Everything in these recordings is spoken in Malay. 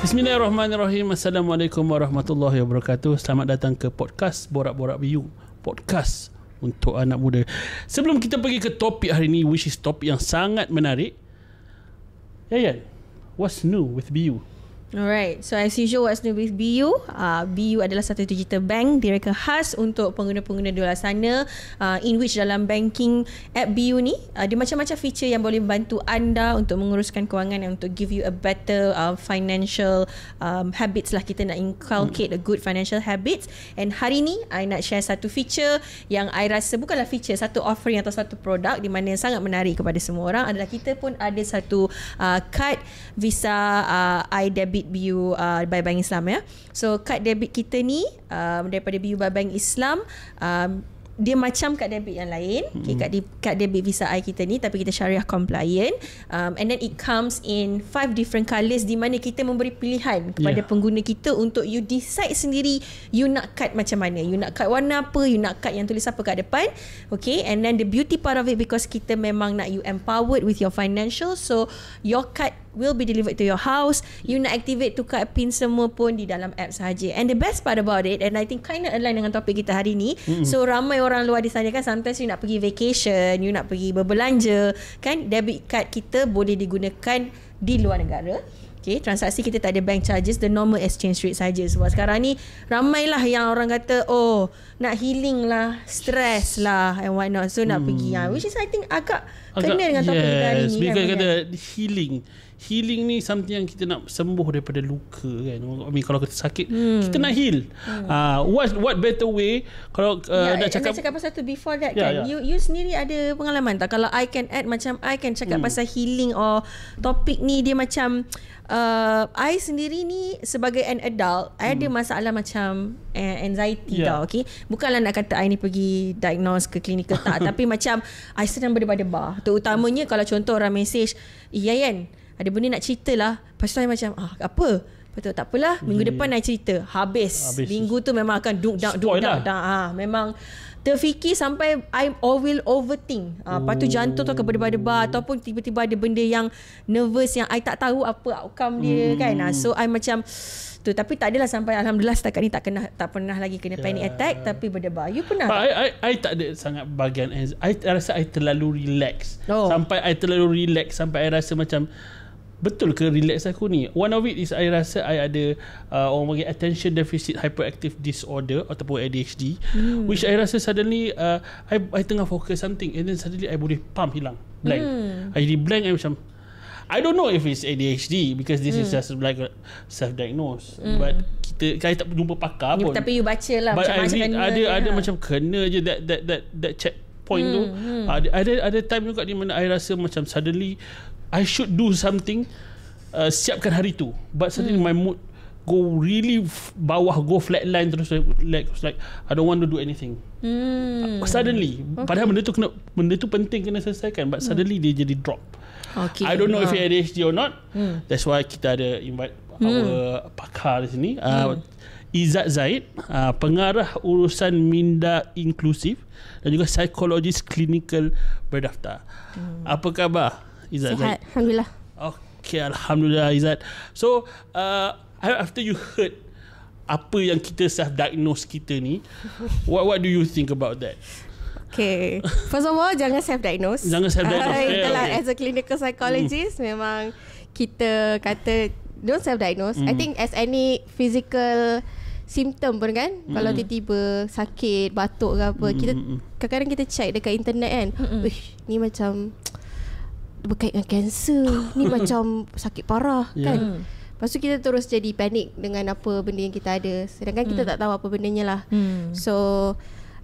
Bismillahirrahmanirrahim. Assalamualaikum warahmatullahi wabarakatuh. Selamat datang ke podcast Borak-Borak Biu. Podcast untuk anak muda. Sebelum kita pergi ke topik hari ini, which is topik yang sangat menarik, Yayan, what's new with Biu? Alright, so as usual, what's new with BU? BU adalah satu digital bank direka khas untuk pengguna-pengguna di luar sana, in which dalam banking app BU ni ada macam-macam feature yang boleh membantu anda untuk menguruskan kewangan dan untuk give you a better financial habits lah. Kita nak inculcate a good financial habits. And hari ni I nak share satu feature yang I rasa bukanlah feature, satu offering atau satu produk di mana yang sangat menarik kepada semua orang adalah kita pun ada satu kad Visa iDebit BU by Bank Islam ya. So kad debit kita ni daripada BU by Bank Islam, dia macam kad debit yang lain. Okay, kad debit Visa I kita ni, tapi kita syariah compliant, and then it comes in 5 different colours di mana kita memberi pilihan kepada pengguna kita untuk you decide sendiri you nak kad macam mana, you nak kad warna apa, you nak kad yang tulis apa kat depan. Okay, and then the beauty part of it, because kita memang nak you empowered with your financial, so your card will be delivered to your house. You nak activate tukar pin semua pun di dalam app sahaja. And the best part about it, and I think kind of align dengan topik kita hari ni, so ramai orang luar di sana kan, sometimes you nak pergi vacation, you nak pergi berbelanja kan, debit card kita boleh digunakan di luar negara. Okay, transaksi kita tak ada bank charges, the normal exchange rate saja. Sebab sekarang ni ramailah yang orang kata, oh nak healing lah, stress lah and what not, so nak pergi which is I think agak kena dengan topik kita hari ni. Because kata healing ni something yang kita nak sembuh daripada luka kan. I mean, kalau kita sakit, kita nak heal. What better way kalau nak cakap pasal tu before that kan. You sendiri ada pengalaman tak? Kalau I can add, macam I can cakap pasal healing or topik ni, dia macam I sendiri ni sebagai an adult, I ada masalah macam anxiety tau. Okay, bukanlah nak kata I ni pergi diagnose ke klinikal tak, tapi macam I sedang berdebar-debar. Terutamanya kalau contoh orang mesej, Yayan ada benda nak cerita lah. Lepas tu I macam apa? Betul, tak apalah, minggu depan I cerita. Habis. Minggu tu memang akan duk-dak. Memang terfikir sampai I will overthink. Lepas tu jantung tu akan berdebar-debar, ataupun tiba-tiba ada benda yang nervous yang I tak tahu apa outcome dia kan. So I macam tu, tapi tak adalah sampai alhamdulillah setakat ni tak pernah lagi kena panic attack, tapi berdebar. You pernah? I tak ada sangat bahagian I rasa I terlalu relax. Sampai I terlalu relax sampai I rasa macam betul ke relax aku ni? One of it is I rasa I ada orang panggil attention deficit hyperactive disorder ataupun ADHD, which I rasa suddenly I tengah fokus something and then suddenly I boleh hilang blank. I jadi blank. I macam I don't know if it's ADHD because this is just like a self-diagnose, but kita tak jumpa pakar pun. Tapi you baca lah, but macam ada macam kena je that checkpoint tu. Ada time juga di mana I rasa macam suddenly I should do something, siapkan hari tu, but suddenly my mood go really bawah, go flatline terus, like I don't want to do anything. Suddenly, padahal benda tu penting kena selesaikan, but suddenly dia jadi drop. I don't know if it's ADHD or not. That's why kita ada invite our pakar di sini, Izzat Zaid, pengarah urusan minda inklusif dan juga psikologis klinikal berdaftar. Apa khabar Izzat? Sihat, alhamdulillah. Okay, alhamdulillah Izzat. So after you heard apa yang kita self-diagnose kita ni, what do you think about that? Okay, first of all, jangan self-diagnose. As a clinical psychologist, memang kita kata don't self-diagnose. I think as any physical symptom pun kan, kalau tiba-tiba sakit, batuk ke apa, kita kadang-kadang kita check dekat internet kan, ni macam berkait dengan kanser, ni macam sakit parah kan. Lepas tu kita terus jadi panik dengan apa benda yang kita ada, sedangkan kita tak tahu apa bendanya lah. So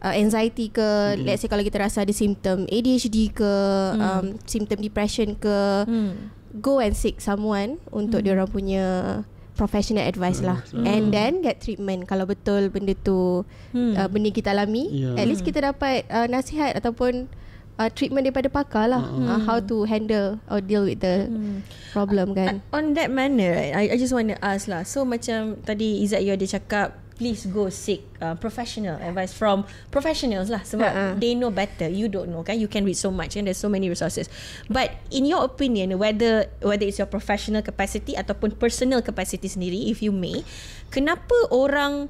anxiety ke, let's say kalau kita rasa ada simptom ADHD ke, simptom depression ke, go and seek someone untuk diorang punya professional advice lah, and then get treatment kalau betul benda tu benda kita alami. At least kita dapat nasihat ataupun treatment daripada pakar lah, how to handle or deal with the problem kan. On that manner, right, I just want to ask lah, so macam tadi Izzat you ada cakap please go seek professional advice from professionals lah, sebab they know better, you don't know kan, you can read so much and there's so many resources. But in your opinion, whether it's your professional capacity ataupun personal capacity sendiri, if you may, kenapa orang,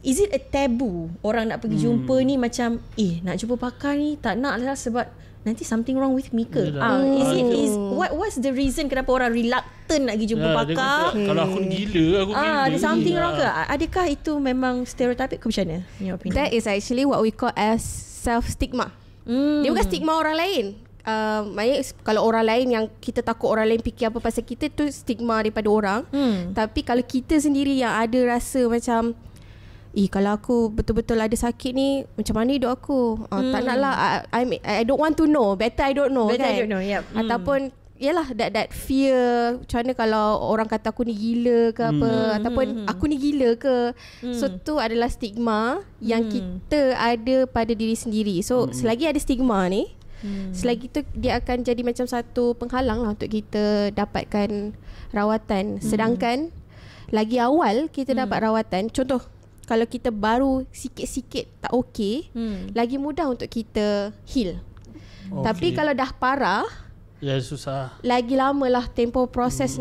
is it a taboo orang nak pergi jumpa ni, macam nak jumpa pakar ni tak nak lah sebab nanti something wrong with me ke? What's the reason kenapa orang reluctant nak pergi jumpa pakar? Kalau aku gila, aku gila. Ada something wrong ke? Adakah itu memang stereotype ke macam mana? That is actually what we call as self-stigma. Dia bukan stigma orang lain. Maksudnya kalau orang lain yang kita takut orang lain fikir apa pasal kita, tu stigma daripada orang. Tapi kalau kita sendiri yang ada rasa macam, kalau aku betul-betul ada sakit ni, macam mana hidup aku? Tak nak lah, I don't want to know. Better I don't know. Better kan? I don't know, yep. Ataupun yalah, that fear, macam mana kalau orang kata aku ni gila ke apa, ataupun aku ni gila ke. So tu adalah stigma yang kita ada pada diri sendiri. So selagi ada stigma ni, selagi tu dia akan jadi macam satu penghalang lah untuk kita dapatkan rawatan. Sedangkan lagi awal kita dapat rawatan, contoh kalau kita baru sikit-sikit tak okey, lagi mudah untuk kita heal. Tapi kalau dah parah, susah. Lagi lama lah tempoh proses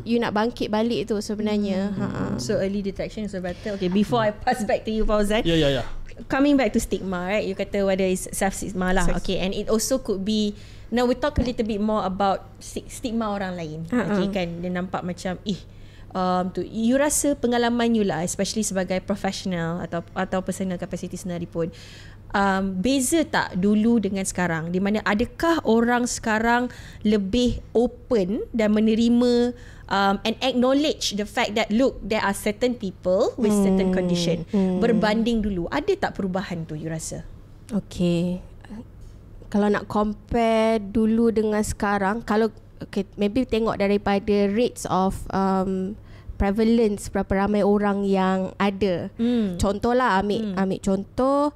you nak bangkit balik tu sebenarnya. So early detection is better. Okay, before I pass back to you, Fauzan. Yeah. Coming back to stigma, right? You kata whether it's self-stigma lah. Okay, and it also could be, now we talk a little bit more about stigma orang lain. Okay kan, dia nampak macam you rasa pengalaman you lah, especially sebagai professional atau personal capacity sendiri pun, beza tak dulu dengan sekarang, di mana adakah orang sekarang lebih open dan menerima and acknowledge the fact that look, there are certain people with certain condition berbanding dulu? Ada tak perubahan tu you rasa? Okay, kalau nak compare dulu dengan sekarang, kalau maybe tengok daripada rates of prevalence, berapa ramai orang yang ada. Contohlah, ambil contoh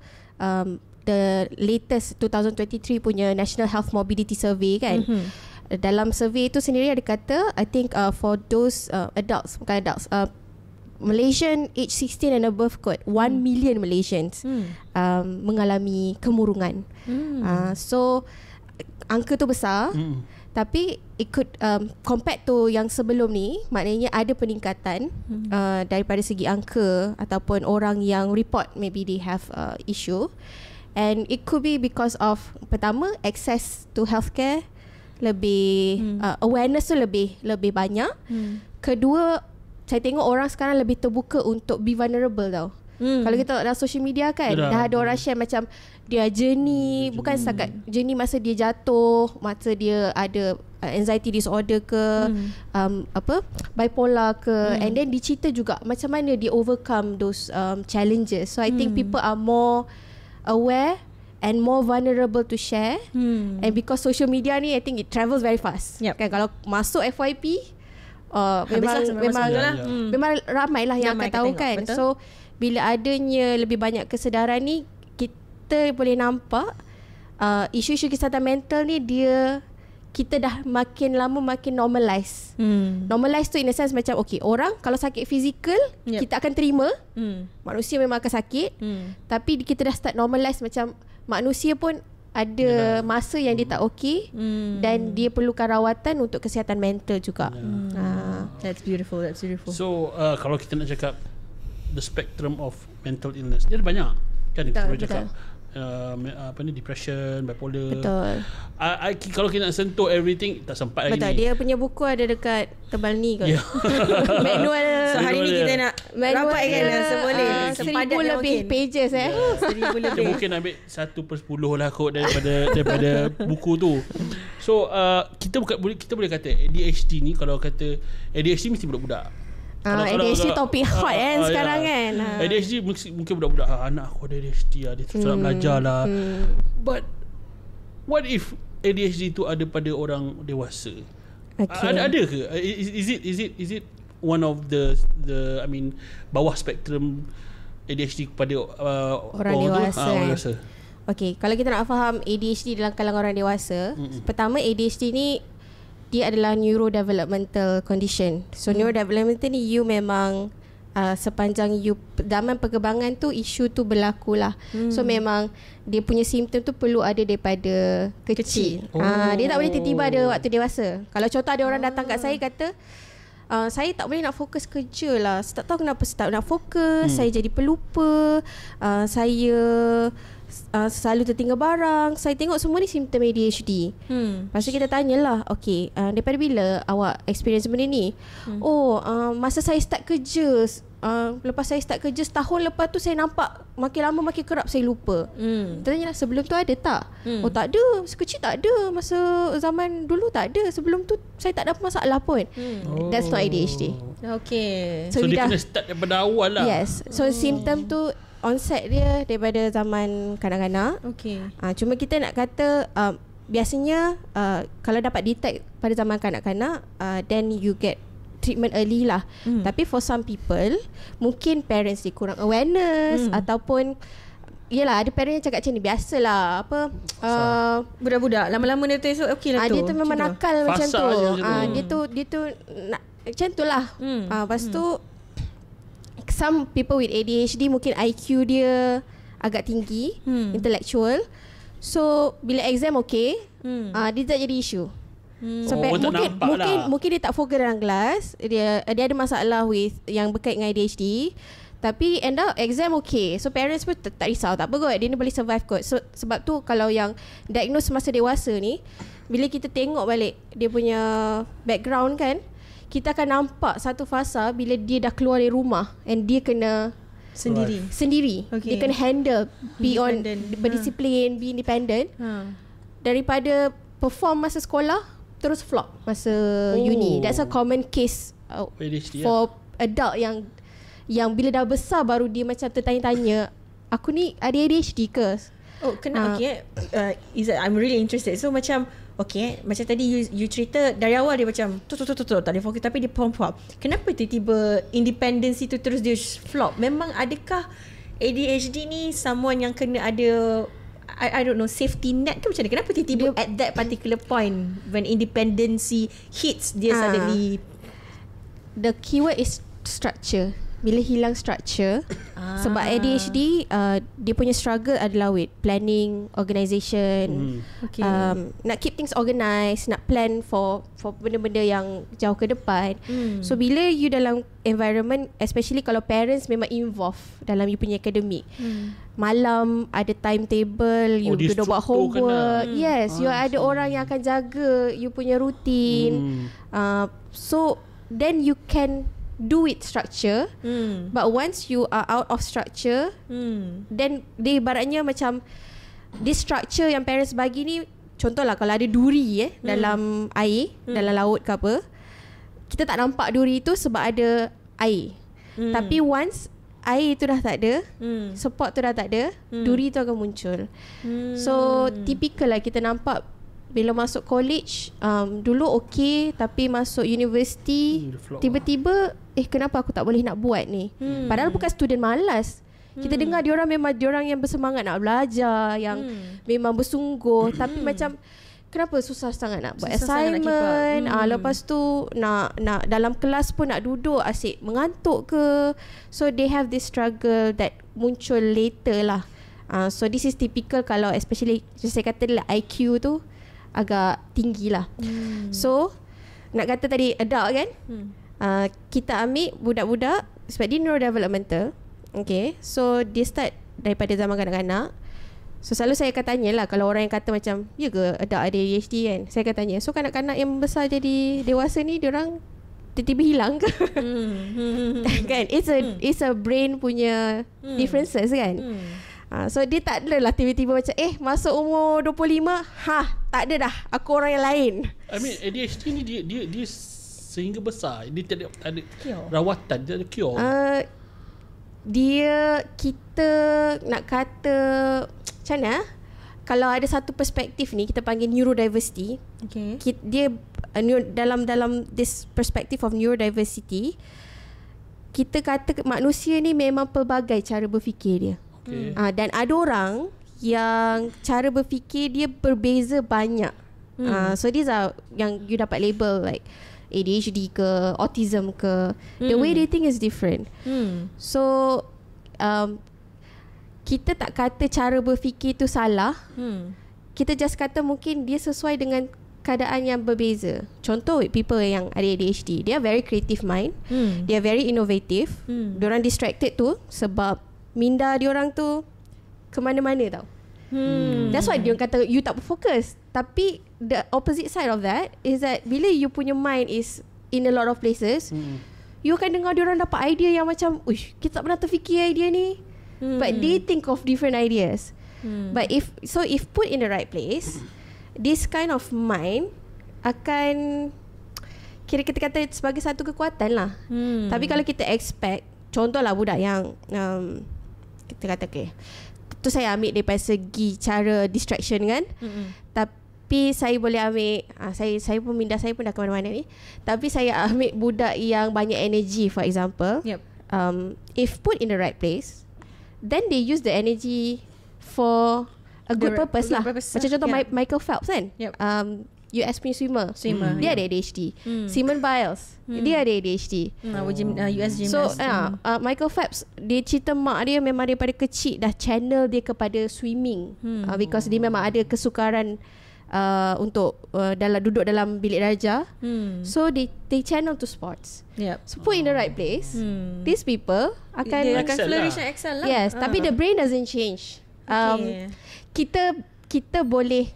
the latest 2023 punya National Health Mobility Survey kan. Dalam survey itu sendiri ada kata, I think for those adults, bukan adults, Malaysian age 16 and above kot, 1 million Malaysians mengalami kemurungan. So angka tu besar. Tapi it could compared to yang sebelum ni, maknanya ada peningkatan daripada segi angka ataupun orang yang report maybe they have issue. And it could be because of, pertama, access to healthcare lebih awareness tu lebih banyak. Kedua, saya tengok orang sekarang lebih terbuka untuk be vulnerable tau. Kalau kita dalam social media kan, dah ada orang share macam dia journey, bukan setakat journey masa dia jatuh, masa dia ada anxiety disorder ke, bipolar ke, and then dicerita juga macam mana dia overcome those challenges. So I think people are more aware and more vulnerable to share. And because social media ni, I think it travels very fast. Kan, kalau masuk FYP, memang ramai lah yang akan tahu kan. Betul? So bila adanya lebih banyak kesedaran ni, kita boleh nampak isu-isu kesihatan mental ni, kita dah makin lama makin normalize. Normalize tu in a sense macam, okay, orang kalau sakit fizikal, kita akan terima. Manusia memang akan sakit. Tapi kita dah start normalize macam manusia pun ada masa yang dia tak okay, dan dia perlukan rawatan untuk kesihatan mental juga. That's beautiful. So kalau kita nak cakap the spectrum of mental illness, dia ada banyak kan. Kita boleh cakap depression, bipolar. Betul. Kalau kita nak sentuh everything, tak sempat lagi. Betul. Dia punya buku ada dekat tebal ni kot. Manual. So hari ni kita nak rapat kan, boleh 1,000 lebih pages 1,000 lebih. Kita mungkin ambil 1/10 lah kot daripada buku tu. So kita boleh kata ADHD ni, kalau kata ADHD mesti budak-budak. ADHD topik hot kan sekarang kan. ADHD mungkin budak-budak, anak aku ada ADHD lah, dia susah nak belajar lah. But what if ADHD tu ada pada orang dewasa? Ada ke? Is it one of the I mean bawah spektrum ADHD kepada orang dewasa? Okay, kalau kita nak faham ADHD dalam kalangan orang dewasa, pertama, ADHD ni dia adalah neurodevelopmental condition. So neurodevelopmental ni, you memang sepanjang you zaman perkembangan tu, isu tu berlaku lah. So memang dia punya simptom tu perlu ada daripada kecil. Dia tak boleh tiba-tiba ada waktu dewasa. Kalau contoh ada orang datang kat saya kata, saya tak boleh nak fokus kerja lah, saya tak tahu kenapa saya tak nak fokus, saya jadi pelupa, saya selalu tertinggal barang. Saya tengok semua ni simptom ADHD. Lepas tu kita tanyalah, okay, daripada bila awak experience benda ni? Masa saya start kerja, lepas saya start kerja setahun lepas tu saya nampak makin lama makin kerap saya lupa. Kita tanyalah, sebelum tu ada tak? Oh tak ada, sekecil tak ada. Masa zaman dulu tak ada. Sebelum tu saya tak ada masalah pun. That's not ADHD. Okay. So dia kena start daripada awal lah. Yes. So simptom tu onset dia daripada zaman kanak-kanak. Okay. Cuma kita nak kata biasanya kalau dapat detect pada zaman kanak-kanak, then you get treatment early lah. Tapi for some people, mungkin parents dia kurang awareness, ataupun yelah, ada parents yang cakap macam ni, biasalah apa, budak-budak lama-lama dia tu esok okey lah tu. Dia tu memang nakal macam tu. Dia tu nak, macam tu lah. Lepas tu some people with ADHD mungkin IQ dia agak tinggi, intellectual. So bila exam okay, dia tak jadi isu. So mungkin dia tak fokus dalam kelas, dia ada masalah with yang berkait dengan ADHD, tapi end up exam okay. So parents pun tak risau, tak apa kot, dia ni boleh survive kot. So sebab tu kalau yang diagnose masa dewasa ni, bila kita tengok balik dia punya background kan, kita akan nampak satu fasa bila dia dah keluar dari rumah and dia kena sendiri. Okay. Dia kena handle, be on, berdisiplin, be independent. Daripada perform masa sekolah terus flop masa uni. That's a common case for adult yang bila dah besar baru dia macam tertanya-tanya, aku ni ada ADHD ke? Oh, kena okay. I'm really interested. So macam okay, macam tadi you cerita dari awal dia macam tu tak ada fokus, tapi dia perform. Kenapa tiba-tiba independency tu terus dia flop? Memang adakah ADHD ni someone yang kena ada I don't know, safety net ke macam mana? Kenapa tiba-tiba at that particular point when independency hits dia suddenly? The keyword is structure. Bila hilang structure, sebab ADHD dia punya struggle adalah with planning, organisation, nak keep things organised, nak plan for benda-benda yang jauh ke depan. So bila you dalam environment, especially kalau parents memang involved dalam you punya akademik, malam ada timetable, you duduk buat homework, yes, you ada orang yang akan jaga you punya rutin. So then you can do it structure, but once you are out of structure, then dia ibaratnya macam this structure yang parents bagi ni, contohlah kalau ada duri dalam air, dalam laut ke apa, kita tak nampak duri tu sebab ada air. Tapi once air tu dah tak ada, support tu dah tak ada, duri tu akan muncul. So typical lah kita nampak bila masuk college, dulu okay, tapi masuk universiti tiba-tiba kenapa aku tak boleh nak buat ni? Padahal bukan student malas. Kita dengar diorang memang diorang yang bersemangat nak belajar, yang memang bersungguh, tapi macam kenapa susah sangat nak buat assignment, lepas tu nak dalam kelas pun nak duduk asyik mengantuk ke. So they have this struggle that muncul later lah. So this is typical kalau especially saya kata lah IQ tu agak tinggi lah. So nak kata tadi adult kan, kita ambil budak-budak sebab dia neurodevelopmental. Okay, so dia start daripada zaman kanak-kanak. So selalu saya akan tanya lah, kalau orang yang kata macam ya ke adult ada ADHD kan, saya akan tanya, so kanak-kanak yang besar jadi dewasa ni diorang tiba-tiba hilang ke? Kan, it's a brain punya differences kan. So dia tak adalah tiba-tiba macam masuk umur 25, tak ada dah, aku orang yang lain. I mean ADHD ni dia sehingga besar, dia tak ada rawatan, dia ada cure. Dia, kita nak kata macam mana, kalau ada satu perspektif ni kita panggil neurodiversity. Dia dalam this perspective of neurodiversity, kita kata manusia ni memang pelbagai cara berfikir dia. Dan ada orang yang cara berfikir dia berbeza banyak. So these are yang you dapat label like ADHD ke, autism ke, the way they think is different. So kita tak kata cara berfikir tu salah. Kita just kata mungkin dia sesuai dengan keadaan yang berbeza. Contoh people yang ada ADHD, dia very creative mind, dia very innovative. Diorang distracted tu sebab minda diorang tu ke mana-mana tau. That's why dia kata you tak berfokus. Tapi the opposite side of that is that bila you punya mind is in a lot of places, you akan dengar diorang dapat idea yang macam, uish, kita tak pernah terfikir idea ni. But they think of different ideas. But if put in the right place, this kind of mind akan kita kata sebagai satu kekuatan lah. Tapi kalau kita expect, contohlah budak yang kita kata tu saya ambil daripada segi cara distraction kan. Tapi saya boleh ambil saya pun minda saya pun dah ke mana-mana ni. Tapi saya ambil budak yang banyak energy, for example. If put in the right place, then they use the energy for a good purpose lah. Macam contoh Michael Phelps kan. US punya swimmer. Dia ada ADHD. Simone Biles, dia ada ADHD. US gymnast. So Michael Phelps, dia cerita mak dia memang daripada kecil dah channel dia kepada swimming. Because dia memang ada kesukaran untuk duduk dalam bilik darjah. So they channel to sports. So put in the right place, these people akan flourish and excel lah. Yes, tapi the brain doesn't change. Kita boleh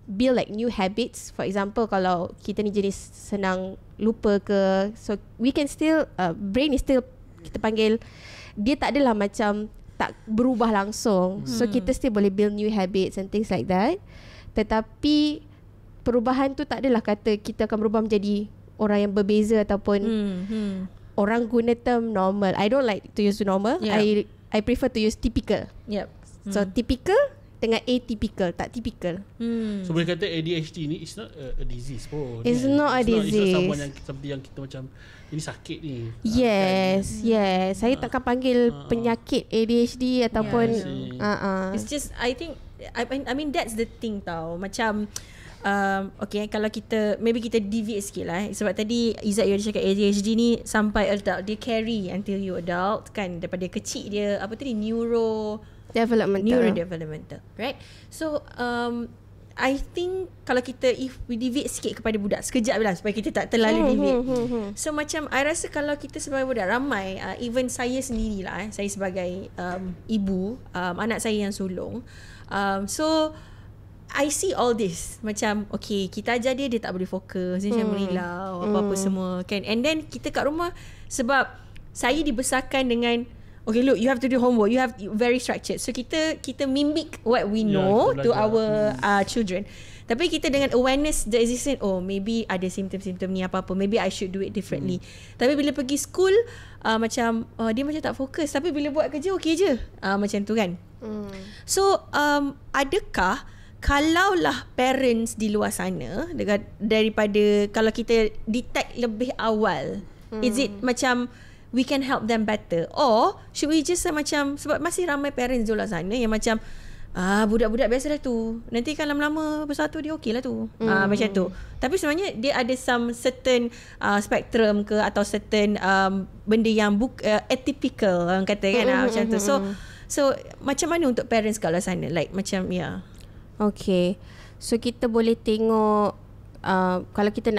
build like new habits. For example, kalau kita ni jenis senang lupa ke, so we can still brain is still, kita panggil dia tak adalah macam tak berubah langsung. So kita still boleh build new habits and things like that. Tetapi perubahan tu tak adalah kata kita akan berubah menjadi orang yang berbeza ataupun orang guna term normal. I don't like to use normal. I prefer to use typical. So typical dengan atypical, tak typical. So boleh kata ADHD ni it's not a disease pun. It's not a disease. It's not someone yang kita macam ini sakit ni. Yes. Saya takkan panggil penyakit ADHD ataupun It's just I think I mean that's the thing tau. Macam okay, kalau kita maybe kita deviate sikit lah sebab tadi Izzat you ada cakap ADHD ni sampai adult, dia carry until you adult kan, daripada kecil dia apa tadi neurodevelopmental, right? So I think kalau kita if we deviate sikit kepada budak sekejap lah supaya kita tak terlalu deviate. So macam I rasa kalau kita sebagai budak ramai, even saya sendirilah, saya sebagai ibu, anak saya yang sulung, so I see all this macam okay, kita ajar dia tak boleh fokus, dia macam merilau apa-apa semua kan. And then kita kat rumah, sebab saya dibesarkan dengan okay, look, you have to do homework, you have very structured. So kita mimic what we know to our children. Tapi kita dengan awareness the existence, oh maybe ada simptom-simptom ni apa-apa, maybe I should do it differently. Tapi bila pergi school macam dia macam tak fokus, tapi bila buat kerja okey je. Macam tu kan. So adakah kalaulah parents di luar sana daripada kalau kita detect lebih awal, is it macam we can help them better, or should we just macam, sebab masih ramai parents di luar sana yang macam budak-budak biasa dah tu, nanti kan lama-lama besar tu dia okey lah tu, macam tu. Tapi sebenarnya dia ada some certain spectrum ke atau certain benda yang atypical orang kata kan, macam tu. So macam mana untuk parents kat luar sana, like macam okay, so kita boleh tengok kalau kita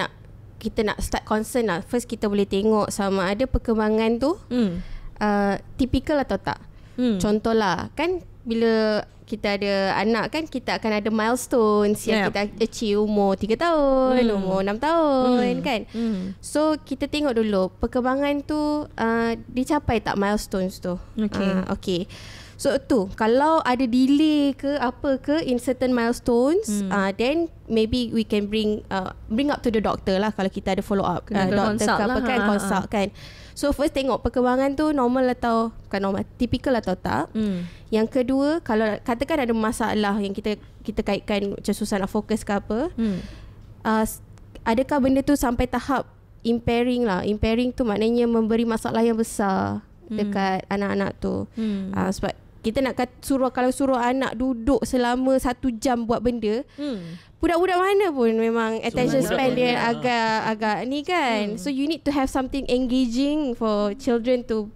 nak start concern lah, first kita boleh tengok sama ada perkembangan tu typical atau tak. Contohlah kan, bila kita ada anak kan, kita akan ada milestones yang kita achieve umur 3 tahun, umur 6 tahun kan. So kita tengok dulu perkembangan tu dicapai tak milestones tu. Okay. So tu, kalau ada delay ke apa ke in certain milestones, then maybe we can bring up to the doctor lah kalau kita ada follow up. Doktor ke apa kan, consult kan. So first tengok perkembangan tu normal atau bukan normal, typical atau tak. Yang kedua, kalau katakan ada masalah yang kita kaitkan macam susah nak fokus ke apa, adakah benda tu sampai tahap impairing lah. Impairing tu maknanya memberi masalah yang besar dekat anak-anak tu. Sebab kita nak kalau suruh anak duduk selama 1 jam buat benda, budak-budak mana pun memang attention span dia agak ni kan. So you need to have something engaging for children to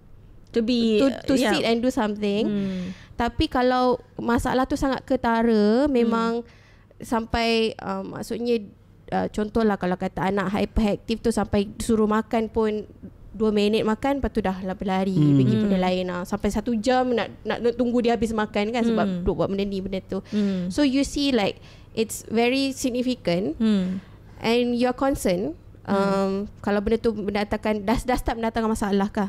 sit and do something. Tapi kalau masalah tu sangat ketara, memang sampai maksudnya contohlah kalau kata anak hyperactive tu sampai suruh makan pun 2 minit makan, lepas tu dah berlari pergi benda lain sampai 1 jam nak tunggu dia habis makan kan, sebab duk buat benda ni benda tu. So you see like it's very significant and you're concerned. Kalau benda tu mendatangkan dah start mendatangkan masalah kah?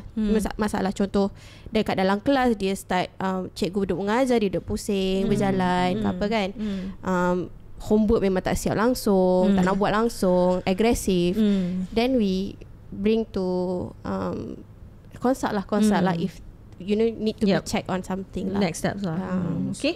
Masalah contoh dekat dalam kelas dia start cikgu duduk mengajar dia duduk pusing berjalan apa kan. Homework memang tak siap langsung, tak nak buat langsung, agresif. Then we bring to consult lah if you know need to be check on something lah. Next steps lah. Okay.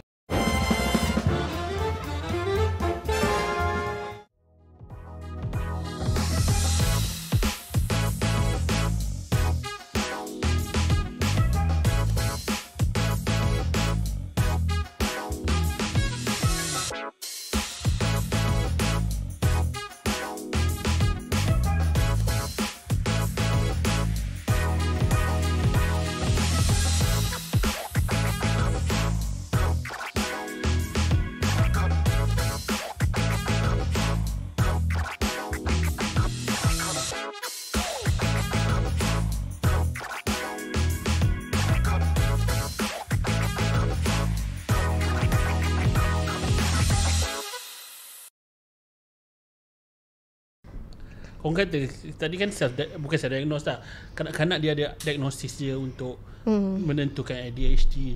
Orang kata tadi kan bukan self diagnose lah. Kanak-kanak dia ada diagnosis dia untuk menentukan ADHD.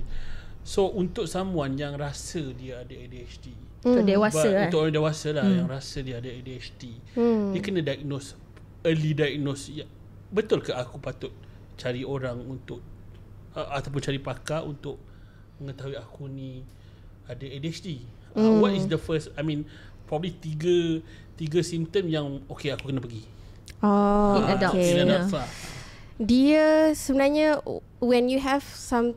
So untuk someone yang rasa dia ada ADHD, untuk dewasa untuk orang dewasa lah yang rasa dia ada ADHD, dia kena early diagnose. Betul ke aku patut cari orang untuk ataupun cari pakar untuk mengetahui aku ni ada ADHD? What is the first, I mean probably tiga simptom yang okay aku kena pergi. Dia sebenarnya when you have some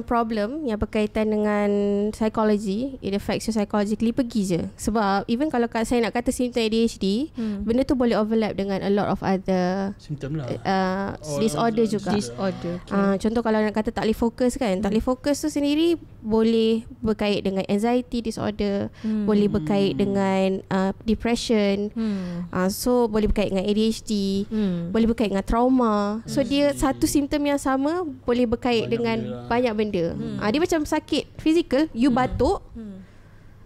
problem yang berkaitan dengan psikologi, it affects you psychologically, pergi je. Sebab even kalau saya nak kata simptom ADHD, benda tu boleh overlap dengan a lot of other simptom lah, disorder juga. Contoh kalau nak kata tak boleh fokus kan, tak boleh fokus tu sendiri boleh berkait dengan anxiety disorder, boleh berkait dengan depression, so boleh berkait dengan ADHD, boleh berkait dengan trauma. So dia satu simptom yang sama boleh berkait dengan banyak benda. Dia macam sakit fizikal, you batuk.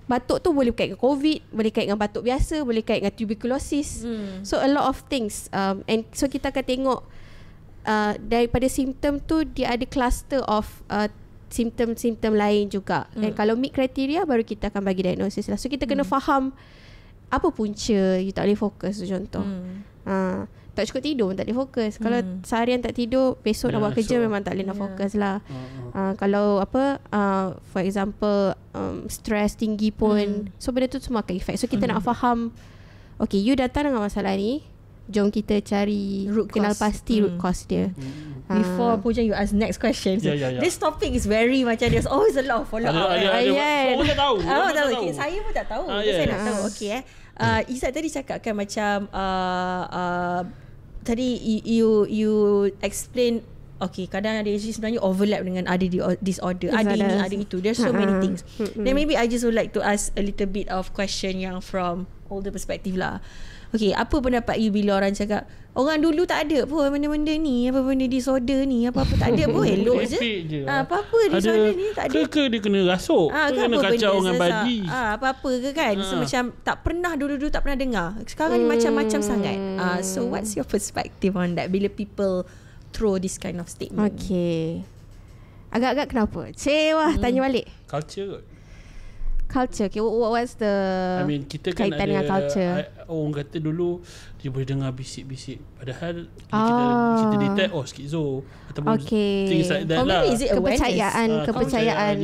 Batuk tu boleh berkait dengan COVID, boleh kait dengan batuk biasa, boleh kait dengan tuberculosis. So a lot of things. And so kita akan tengok daripada simptom tu dia ada cluster of simptom-simptom lain juga. Dan kalau meet kriteria baru kita akan bagi diagnosis lah. So kita kena faham apa punca you tak boleh fokus tu contoh. Tak cukup tidur pun tak boleh fokus. Kalau seharian tak tidur, besok nak buat kerja memang tak boleh nak fokus lah. Kalau for example stress tinggi pun, so benda tu semua akan effect. So kita nak faham, okay, you datang dengan masalah ni, jom kita cari kenal pasti root cause dia. Before Pujang you ask next question, so this topic is very macam there's always a lot of follow up. Orang tak tahu. Okay, saya pun tak tahu. Saya nak tahu. Okay Izzat tadi cakapkan macam tadi you explain, okay, kadang ADHD sebenarnya overlap dengan ada disorder, ada ini, ada itu. There's so many things. Then maybe I just would like to ask a little bit of question yang from older perspective lah. Okay, apa pendapat you bila orang cakap orang dulu tak ada pun benda-benda ni, apa benda disorder ni, apa-apa tak ada pun, elok je. Apa-apa disorder ni tak ada. Ke dia kena rasuk, kena kacau dengan badi. Apa-apa ke kan. So macam tak pernah, dulu-dulu tak pernah dengar. Sekarang ni macam-macam sangat. So what's your perspective on that bila people throw this kind of statement? Okay, agak-agak kenapa? Tanya balik. Culture. Okay, what's the kita kan kaitan dengan culture? Orang kata dulu dia boleh dengar bisik-bisik, padahal kita detect skizo ataupun things like that lah. Kepercayaan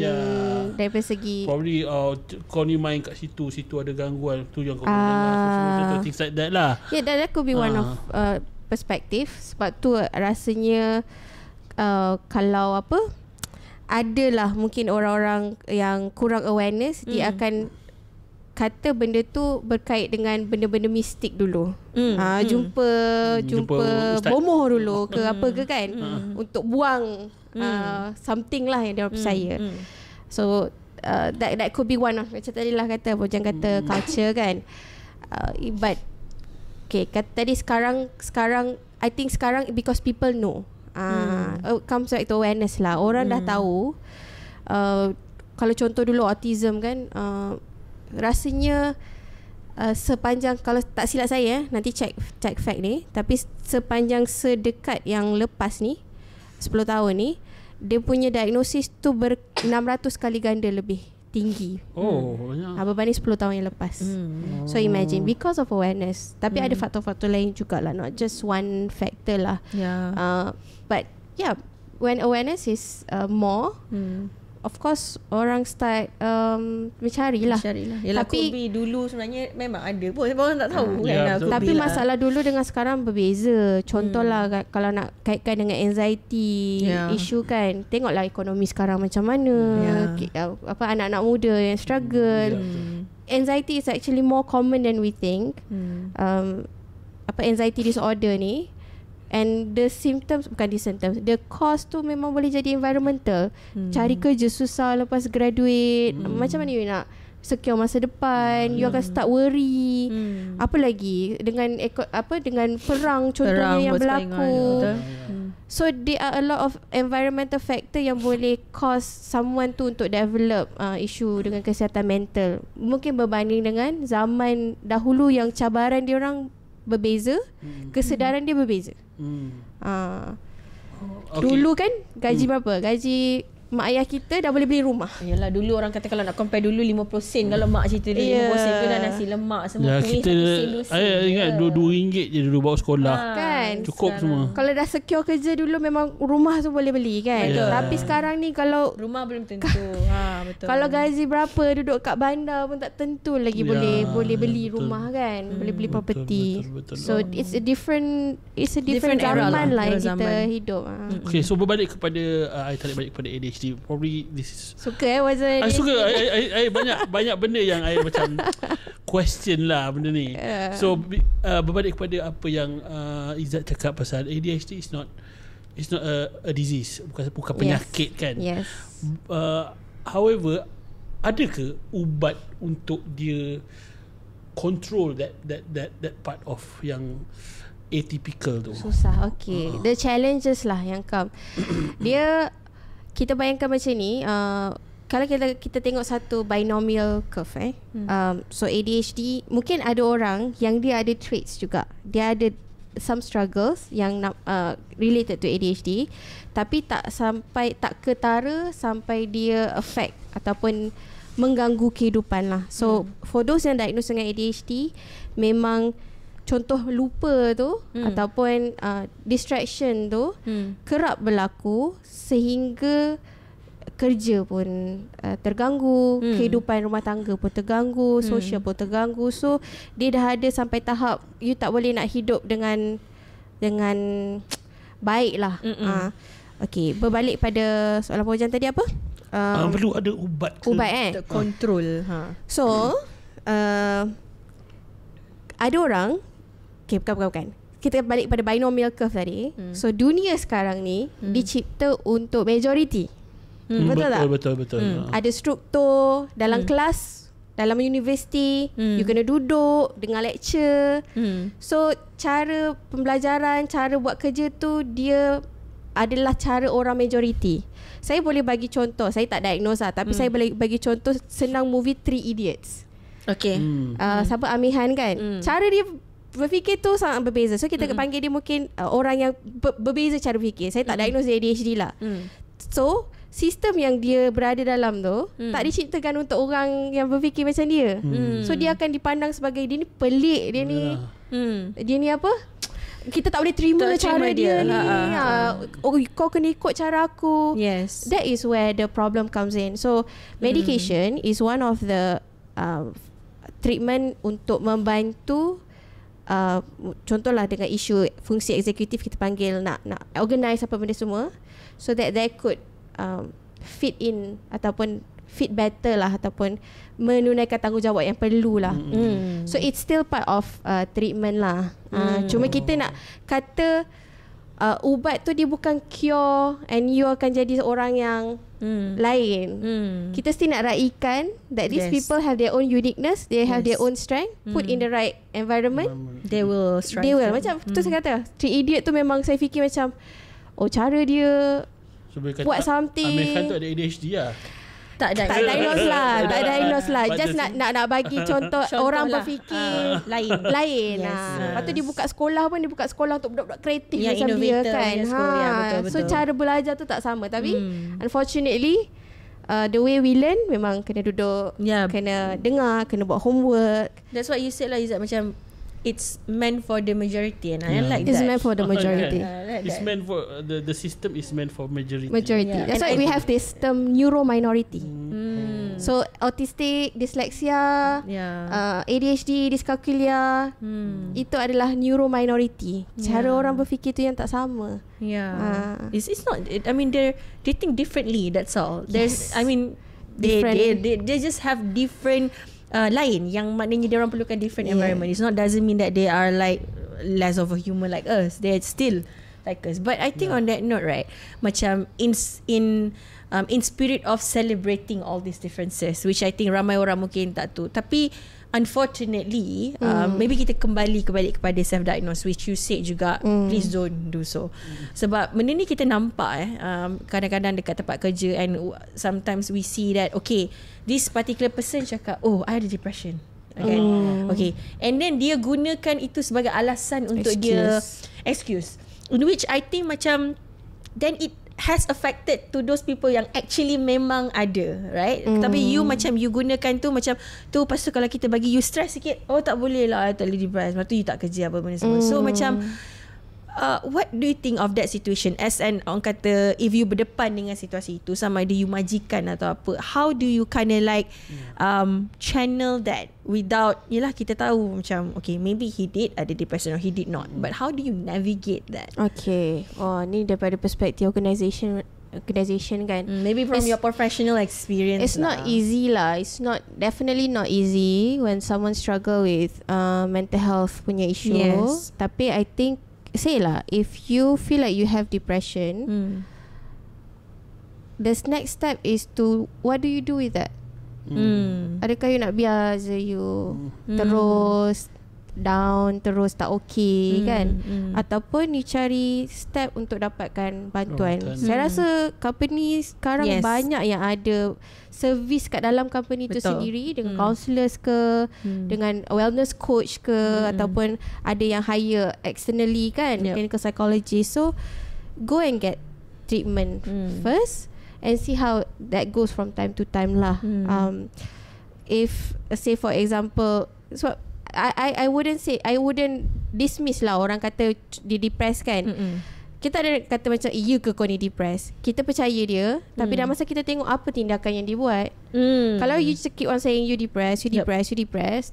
daripada segi probably kau ni main kat situ ada gangguan tu yang kau dengar, things like that lah. That could be one of perspective. Sebab tu rasanya kalau adalah mungkin orang-orang yang kurang awareness, dia akan kata benda tu berkait dengan benda-benda mistik dulu. Jumpa bomoh dulu ke apa ke kan, untuk buang something lah yang dia percaya. So that could be one of, macam tadi lah kata Bojang kata culture kan. But okay, kata tadi sekarang I think sekarang because people know. Comes back to awareness lah. Orang dah tahu. Kalau contoh dulu autism kan, rasanya sepanjang, kalau tak silap saya nanti check fact ni, tapi sepanjang sedekat yang lepas ni 10 tahun ni, dia punya diagnosis tu 600 kali ganda lebih tinggi. Banyak. Berbanding 10 tahun yang lepas. So imagine, because of awareness. Tapi ada faktor-faktor lain jugalah, not just one factor lah. But yeah, when awareness is more, of course orang start mencari lah. Yelah, tapi Kobe dulu sebenarnya memang ada pun, orang tak tahu kan. Tapi masalah dulu dengan sekarang berbeza. Contohlah kalau nak kaitkan dengan anxiety issue kan, tengoklah ekonomi sekarang macam mana. Apa anak-anak muda yang struggle. Anxiety is actually more common than we think. Anxiety disorder ni, and the symptoms, bukan the symptoms, the cause tu memang boleh jadi environmental. Cari kerja susah lepas graduate. Macam mana you nak secure masa depan? You akan start worry. Apa lagi dengan dengan perang contohnya yang berlaku. So there are a lot of environmental factor yang boleh cause someone tu untuk develop issue dengan kesihatan mental. Mungkin berbanding dengan zaman dahulu yang cabaran dia orang berbeza, kesedaran dia berbeza. Dulu kan gaji berapa? Gaji mak ayah kita dah boleh beli rumah. Yalah, dulu orang kata kalau nak compare dulu 50 sen, kalau mak cerita dulu 50 sen tu dah nasi lemak semua. Kita ingat RM2 je dulu bawa sekolah. Kan? Cukup semua. Kalau dah secure kerja dulu memang rumah tu boleh beli kan. Tapi sekarang ni kalau rumah belum tentu. Betul. Kalau gaji berapa, duduk kat bandar pun tak tentu lagi boleh beli rumah kan. Boleh beli property. Betul. So it's a different zaman lah yang kita hidup. Okay, so berbalik kepada I tarik balik kepada ADHD. Probably this is suka pasal I suka I banyak benda yang I macam question lah benda ni. So berbalik kepada apa yang Izzat cakap pasal ADHD is not a disease, bukan penyakit kan. Yes. However, ada ke ubat untuk dia control that part of yang atypical tu? Susah. Okay, the challenges lah yang come. Dia, kita bayangkan macam ni, kalau kita tengok satu binomial curve so ADHD, mungkin ada orang yang dia ada traits juga, dia ada some struggles yang related to ADHD, tapi tak ketara sampai dia affect ataupun mengganggu kehidupan lah. So for those yang diagnosed dengan ADHD, memang contoh lupa tu ataupun distraction tu kerap berlaku, sehingga kerja pun terganggu, kehidupan rumah tangga pun terganggu, sosial pun terganggu. So dia dah ada sampai tahap you tak boleh nak hidup dengan baik lah. Okay, berbalik pada soalan Pojang tadi apa? Perlu ada ubat ke? Ubat untuk kontrol. So ada orang, okay, bukan. Kita balik pada binomial curve tadi. So dunia sekarang ni dicipta untuk majority. Betul tak? Betul. Ada struktur dalam kelas, dalam universiti, you kena duduk dengar lecture. So cara pembelajaran, cara buat kerja tu, dia adalah cara orang majority. Saya boleh bagi contoh, saya tak diagnose lah, tapi saya boleh bagi contoh senang movie Three Idiots. Okay. Siapa Amihan kan? Cara dia berfikir tu sangat berbeza. So kita panggil dia mungkin orang yang berbeza cara fikir. Saya tak diagnose dia ADHD lah. So sistem yang dia berada dalam tu tak diciptakan untuk orang yang berfikir macam dia. So dia akan dipandang sebagai dia ni pelik, dia ni dia ni apa, kita tak boleh terima cara dia ni. Oh, kau kena ikut cara aku. Yes. That is where the problem comes in. So medication is one of the treatment untuk membantu. Contohlah dengan isu fungsi eksekutif, kita panggil nak organize apa benda semua, so that they could fit in ataupun fit better lah, ataupun menunaikan tanggungjawab yang perlu lah. So it's still part of treatment lah. Cuma kita nak kata ubat tu dia bukan cure and you akan jadi seorang yang lain. Kita still nak raikan that these people have their own uniqueness, they have their own strength. Put in the right environment, they will strive. They will. Macam tu saya kata, Three Idiot tu memang saya fikir macam cara dia buat something. Amir Khan tu ada ADHD lah. Tak diagnose lah. Just nak bagi contoh orang lah. Berfikir lain. Lepas tu dia buka sekolah untuk budak-budak kreatif yang macam dia kan. Betul. So cara belajar tu tak sama. Tapi unfortunately the way we learn memang kena duduk, kena dengar, kena buat homework. That's what you said lah, Izzat, macam it's meant for the majority, and I like it's that. It's meant for the majority. It's meant for the system is meant for majority. That's why we have this term neuro minority. So autistic, dyslexia, ADHD, dyscalculia, itu adalah neuro minority. Cara orang berfikir tu yang tak sama. It's not. I mean, they think differently. That's all. There's. I mean, they just have different. Lain yang maknanya dia orang perlukan different environment. It's not doesn't mean that they are like less of a human like us. They're still like us. But I think on that note, right, macam in spirit of celebrating all these differences, which I think ramai orang mungkin tak tu. Tapi unfortunately, maybe kita kembali kepada self-diagnose, which you said juga, please don't do so. Sebab benda ni kita nampak kadang-kadang dekat tempat kerja, and sometimes we see that, okay, this particular person cakap, oh, I ada depression. Okay. And then dia gunakan itu sebagai alasan untuk dia excuse. In which I think macam then it has affected to those people yang actually memang ada, right? Tapi you macam you gunakan tu macam tu, lepas tu kalau kita bagi you stress sikit, oh tak boleh lah, tak boleh depressed, lepas tu you tak kerja apa benda semua. So macam what do you think of that situation as an, orang kata, if you berdepan dengan situasi itu, sama ada you majikan atau apa, how do you kind of like channel that without, yelah kita tahu macam okay, maybe he did ada depression or he did not, but how do you navigate that? Okay, ni daripada perspektif organisation kan, maybe from your professional experience. It's not easy lah. It's definitely not easy when someone struggle with mental health punya issue. Tapi I think, say lah, if you feel like you have depression, the next step is to, what do you do with that? Adakah you nak biar you terus down, terus tak okay kan? Ataupun you cari step untuk dapatkan bantuan. Saya rasa company sekarang banyak yang ada servis kat dalam company tu sendiri, dengan counsellors ke, dengan wellness coach ke, ataupun ada yang hire externally kan, clinical psychologist. So go and get treatment first and see how that goes from time to time lah. If say for example, so I wouldn't dismiss lah orang kata dia depressed kan. Kita ada kata macam, you ke kau ni depressed, kita percaya dia, tapi dah masa kita tengok apa tindakan yang dia buat. Kalau you keep on saying you depressed,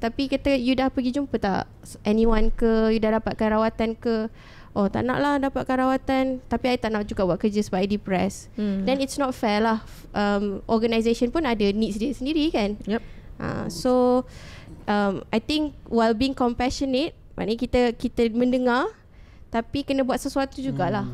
tapi kata you dah pergi jumpa tak anyone ke, you dah dapatkan rawatan ke, oh tak nak lah dapatkan rawatan, tapi I tak nak juga buat kerja sebab I depressed, then it's not fair lah. Organisation pun ada needs dia sendiri kan. So I think while being compassionate, maknanya kita mendengar, tapi kena buat sesuatu jugalah.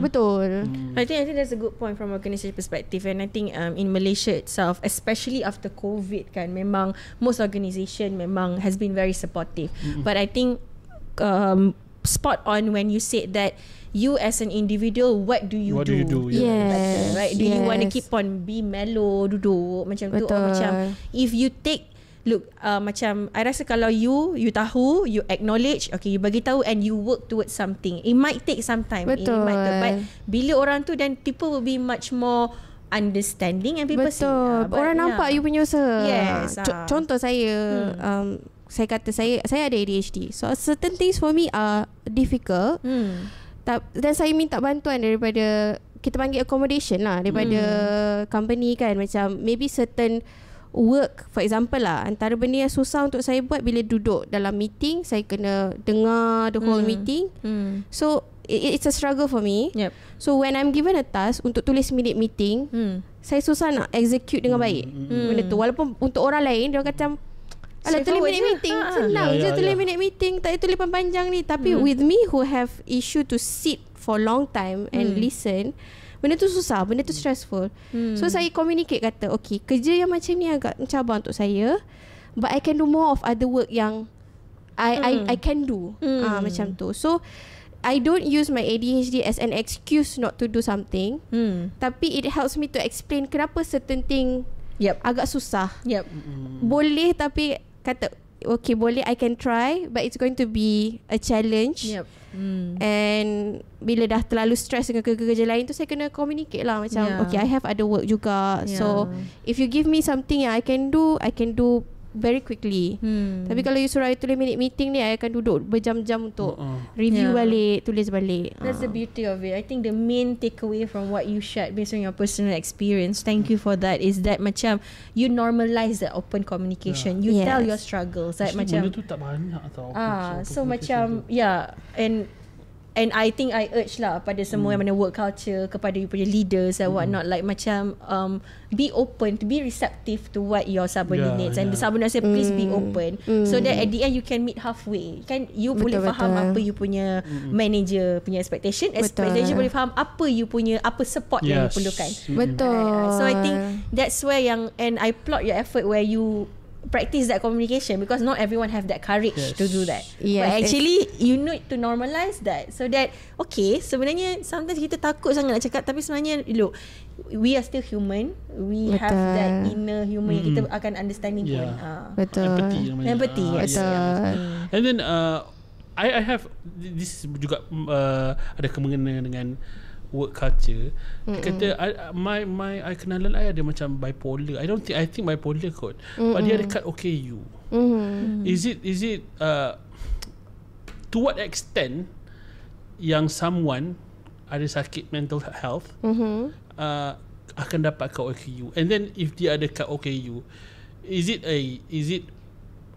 Betul. I think that's a good point from organisation perspective, and I think in Malaysia itself, especially after COVID kan, memang most organisation memang has been very supportive. But I think spot on when you said that you as an individual, what do you do? Yes. Right? Do you want to keep on be mellow, duduk macam tu, or macam if you take, look, macam I rasa kalau you tahu, you acknowledge, okay, you bagi tahu and you work towards something. It might take some time. Betul. But bila orang tu, then people will be much more understanding and people see. Orang nampak you punya usaha. Yes. Contoh saya, saya kata saya ada ADHD. So certain things for me are difficult. Dan saya minta bantuan daripada, kita panggil accommodation lah, daripada company kan, macam maybe certain work, for example lah, antara benda yang susah untuk saya buat bila duduk dalam meeting, saya kena dengar the whole meeting. So it's a struggle for me. So when I'm given a task untuk tulis minute meeting, saya susah nak execute dengan baik benda tu. Walaupun untuk orang lain dia macam alah, tulis minute meeting senang je, tulis minute meeting, tak payah tulis panjang ni. Tapi with me who have issue to sit for long time and listen, benda tu susah, benda tu stressful. So saya communicate, kata okay, kerja yang macam ni agak mencabar untuk saya, but I can do more of other work yang I can do. Macam tu. So I don't use my ADHD as an excuse not to do something. Tapi it helps me to explain kenapa certain thing agak susah. Boleh, tapi kata okay, boleh, I can try, but it's going to be a challenge. And bila dah terlalu stress dengan kerja lain tu, saya kena communicate lah macam okay, I have other work juga. So if you give me something yang I can do very quickly. Tapi kalau you suruh I tulis minute meeting ni, I akan duduk berjam-jam untuk review balik, tulis balik. That's the beauty of it. I think the main takeaway from what you shared based on your personal experience, thank you for that, is that macam you normalize the open communication. You tell your struggles. Like macam benda tu tak banyak tau. So macam and I think I urge lah pada semua yang mana work culture, kepada you punya leaders and whatnot, like macam be open, to be receptive to what your subordinates and the subordinates say please be open, so that at the end you can meet halfway. Kan you boleh faham apa you punya manager punya expectation boleh faham apa you punya, apa support yang you perlukan. So I think that's where and I applaud your effort where you practice that communication, because not everyone have that courage to do that. But actually you need to normalize that, so that okay, sebenarnya sometimes kita takut sangat nak cakap, tapi sebenarnya look, we are still human, we have that inner human yang kita akan understanding pun. Empathy. And then I have this juga ada kemengena dengan work culture. Kata I kenalan I ada macam bipolar. I think bipolar kot. But dia ada kat OKU. Is it to what extent yang someone ada sakit mental health akan dapat kat OKU, and then if dia ada kat OKU, is it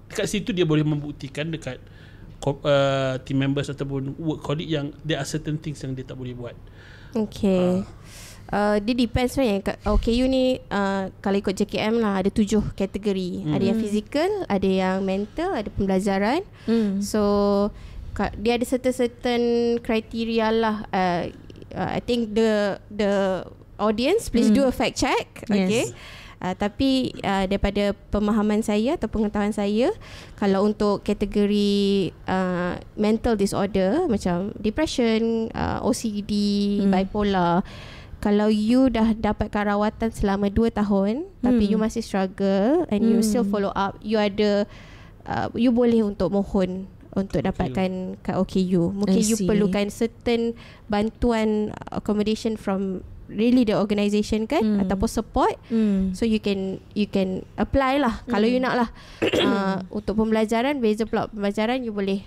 dekat situ dia boleh membuktikan dekat team members ataupun work colleague yang there are certain things yang dia tak boleh buat. Okay. Dia depends sebenarnya. OKU ni kalau ikut JKM lah, ada 7 kategori. Ada yang physical, ada yang mental, ada pembelajaran. So dia ada certain criteria lah. I think the audience please do a fact check. Okay. Tapi daripada pemahaman saya atau pengetahuan saya, kalau untuk kategori mental disorder macam depression, OCD, bipolar, kalau you dah dapatkan rawatan selama 2 tahun tapi you masih struggle and you still follow up, you ada you boleh untuk mohon untuk dapatkan kat OKU. Mungkin you perlukan certain bantuan accommodation from really the organisation kan, ataupun support. So you can apply lah kalau you nak lah. Untuk pembelajaran, beza pula pembelajaran, you boleh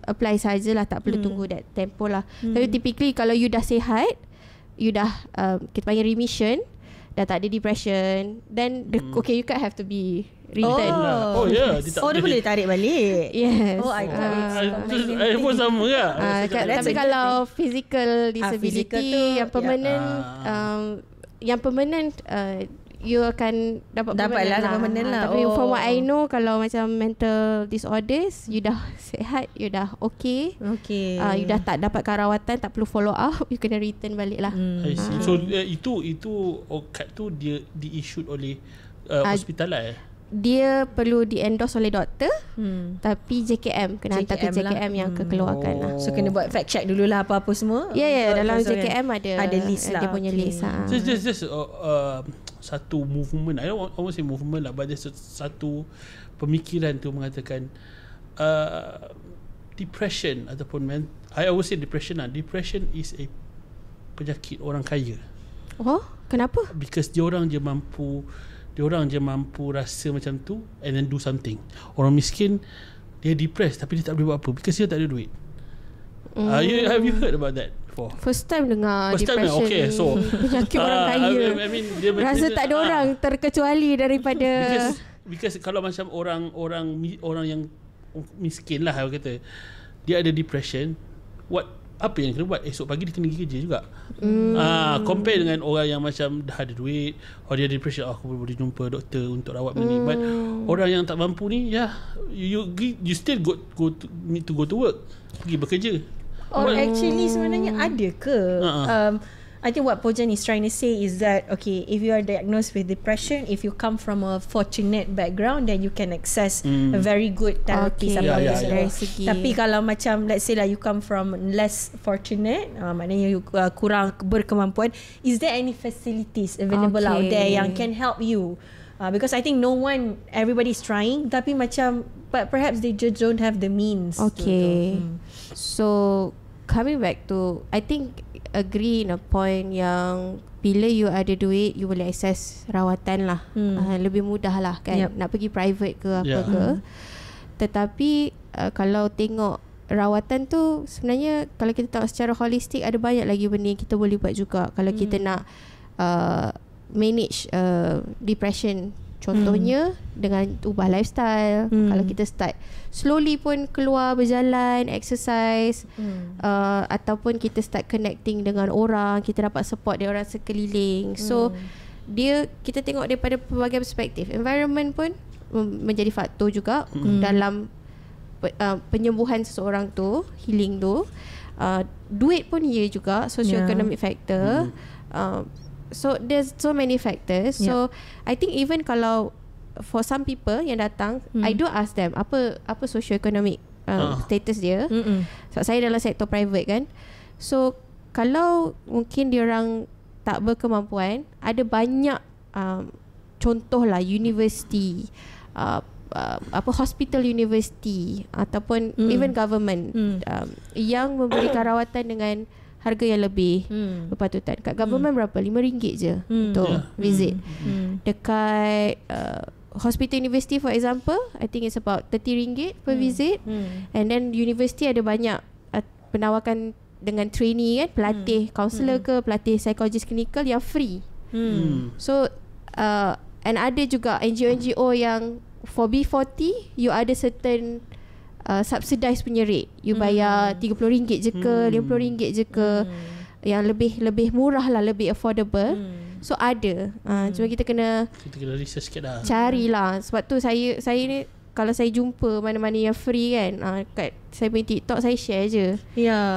apply sajalah, tak perlu tunggu that tempo lah. Tapi typically kalau you dah sihat, you dah kita panggil remission, dah tak ada depression, then the OKU card have to be return. Dia boleh tarik balik. Yes. I pun sama lah. Tapi kalau physical disability yang permanent, you akan dapat permanent lah. Tapi from what I know, kalau macam mental disorders, you dah sihat, you dah okay. You dah tak dapatkan rawatan, tak perlu follow up, you kena return balik lah. I see. So itu kad tu dia di-issued oleh hospital lah. Dia perlu di-endorse oleh doktor, tapi JKM kena hantar ke JKM yang kekeluarkan lah. So kena buat fact check dululah apa-apa semua. Dalam JKM ada list lah. Dia punya list. Just satu movement, I won't say movement lah, but there's satu pemikiran tu mengatakan depression ataupun I always say depression is a penyakit orang kaya. Oh, kenapa? Because dia orang je mampu rasa macam tu and then do something. Orang miskin dia depressed tapi dia tak boleh buat apa because dia tak ada duit. Have you heard about that? before? First time dengar First time depression okay, so penyakit orang kaya. I mean, dia rasa tak ada orang terkecuali daripada because kalau macam orang yang miskin lah kata, dia ada depression, apa yang kena buat? Esok pagi dia kena pergi kerja juga. Compare dengan orang yang macam dah ada duit, dia ada depression, aku boleh jumpa doktor untuk rawat benda ni. But orang yang tak mampu ni, you still need to go to work, pergi bekerja. Or actually sebenarnya ada ke? I think what Pojan is trying to say is that, okay, if you are diagnosed with depression, if you come from a fortunate background, then you can access a very good therapy. Dari segi. Tapi kalau macam let's say lah you come from less fortunate, maknanya you kurang berkemampuan, is there any facilities available out there yang can help you? Because I think everybody is trying, tapi macam, but perhaps they just don't have the means. Okay. So coming back to, I think agree in a point yang bila you ada duit, you boleh access rawatan lah. Lebih mudah lah kan. Nak pergi private ke apa ke. Tetapi kalau tengok rawatan tu, sebenarnya kalau kita tengok secara holistik, ada banyak lagi benda yang kita boleh buat juga. Kalau kita nak manage depression, contohnya dengan ubah lifestyle. Kalau kita start slowly pun keluar berjalan, exercise, ataupun kita start connecting dengan orang, kita dapat support dari orang sekeliling. So kita tengok daripada pelbagai perspektif. Environment pun menjadi faktor juga dalam penyembuhan seseorang tu, healing tu. Duit pun ia juga socio-economic factor. So there's so many factors. So I think even kalau for some people yang datang, I do ask them apa socio-economic status dia. So saya dalam sektor private kan. So kalau mungkin diorang tak berkemampuan, ada banyak contoh lah university, hospital university ataupun even government yang memberikan rawatan dengan harga yang lebih berpatutan. Kat government berapa? RM5 je untuk visit. Dekat hospital university for example, I think it's about RM30 per visit. And then university ada banyak penawarkan dengan trainee kan, pelatih kaunselor ke, pelatih psikologis klinikal yang free. So and ada juga NGO yang for B40 you ada certain subsidized punya rate. You bayar RM30 je ke, RM50 je ke, yang lebih murah lah, lebih affordable. So ada. Cuma kita kena research sikit lah, carilah. Sebab tu saya ni kalau saya jumpa mana-mana yang free kan, kat saya punya TikTok saya share je.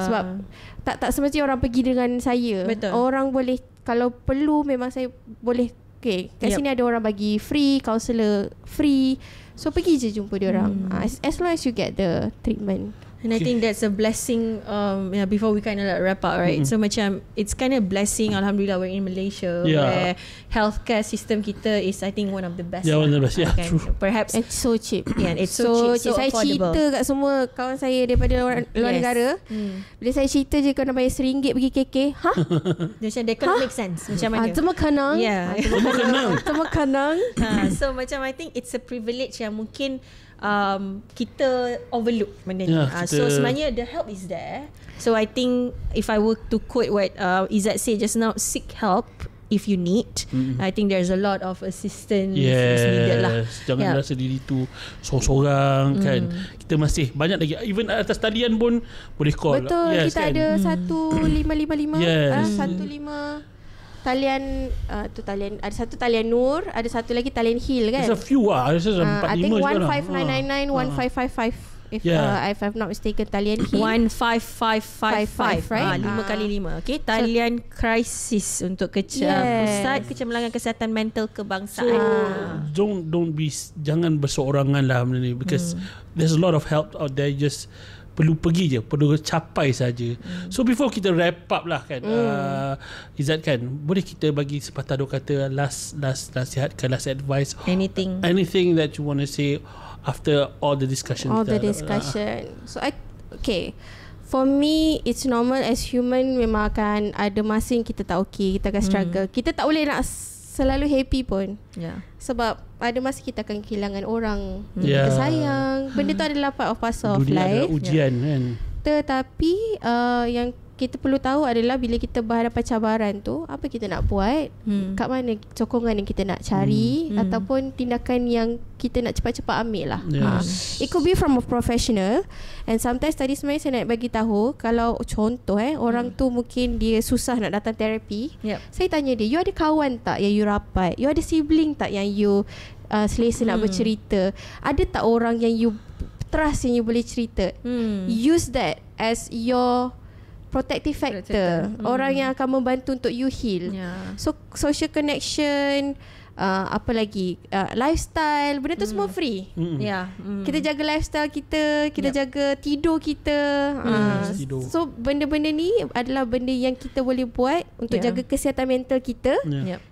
Sebab tak semestinya orang pergi dengan saya. Betul. Orang boleh, kalau perlu memang saya boleh. Okay, kat sini ada orang bagi free, kaunselor free. So pergi je jumpa dia orang. As long as you get the treatment. And I think that's a blessing. Before we kind of like wrap up, right? So macam it's kind of blessing. Alhamdulillah, we're in Malaysia where healthcare system kita is, I think, one of the best. One of the best. True. Perhaps it's so cheap. It's so cheap, so saya affordable. Cerita kat semua kawan saya daripada luar negara. Bila saya cerita je kau nak bayar RM1 pergi KK, macam they can't make sense. Macam mana? Cuma kenang. Cuma kenang. So macam I think it's a privilege yang mungkin kita overlook benda ni. So sebenarnya the help is there. So I think if I were to quote what Izzat said just now, seek help if you need. I think there's a lot of assistance is needed lah. Jangan rasa diri tu sorang-sorang kan. Kita masih banyak lagi, even atas talian pun boleh call. Betul. Kita kan? ada 1555 15 talian tu talian, ada satu talian Nur, ada satu lagi talian Hill kan. There's a few I think 15999 1555 if I'm not mistaken, talian Hill 15555 right? 5 kali 5. Okay, talian krisis untuk Pusat Kecemerlangan Kesihatan Mental Kebangsaan. So jangan berseorangan lah benda ni, because there's a lot of help out there. Just perlu pergi je, perlu capai saja. So before kita wrap up lah kan, Izzat kan, boleh kita bagi sepatah dua kata last nasihat ke, last advice, anything that you want to say after all the discussion. So for me, it's normal as human, memang akan ada masa yang kita tak okay, kita akan struggle. Kita tak boleh nak selalu happy pun. Sebab ada masa kita akan kehilangan orang kita sayang. Benda tu adalah part of parcel of life. Dunia ada ujian kan. Tetapi yang kita perlu tahu adalah bila kita berhadapan cabaran tu, apa kita nak buat, kat mana sokongan yang kita nak cari, ataupun tindakan yang kita nak cepat-cepat ambil lah. It could be from a professional. And sometimes tadi sebenarnya saya nak bagi tahu, kalau contoh orang tu mungkin dia susah nak datang terapi, saya tanya dia, you ada kawan tak yang you rapat? You ada sibling tak yang you selesa nak bercerita? Ada tak orang yang you trust yang you boleh cerita? Use that as your protective factor. Orang yang akan membantu untuk you heal. So social connection, apa lagi, lifestyle, benda tu semua free. Kita jaga lifestyle kita, kita jaga tidur kita. So benda-benda ni adalah benda yang kita boleh buat untuk jaga kesihatan mental kita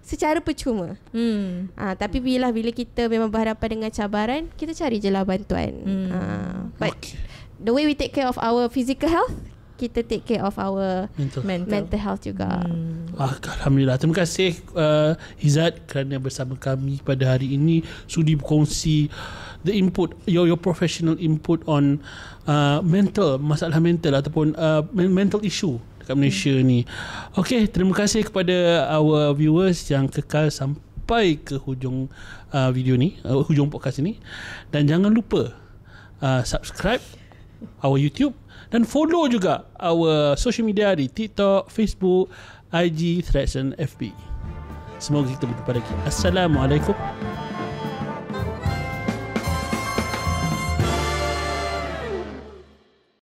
secara percuma. Tapi bila kita memang berhadapan dengan cabaran, kita cari je lah bantuan. But the way we take care of our physical health, kita take care of our mental health juga. Alhamdulillah. Terima kasih Izzat kerana bersama kami pada hari ini, sudi berkongsi the input, your professional input on masalah mental ataupun mental issue dekat Malaysia ni. Okay, terima kasih kepada our viewers yang kekal sampai ke hujung video ni, hujung podcast ni, dan jangan lupa subscribe our YouTube dan follow juga our social media di TikTok, Facebook, IG, Threads dan FB. Semoga kita berjumpa lagi. Assalamualaikum.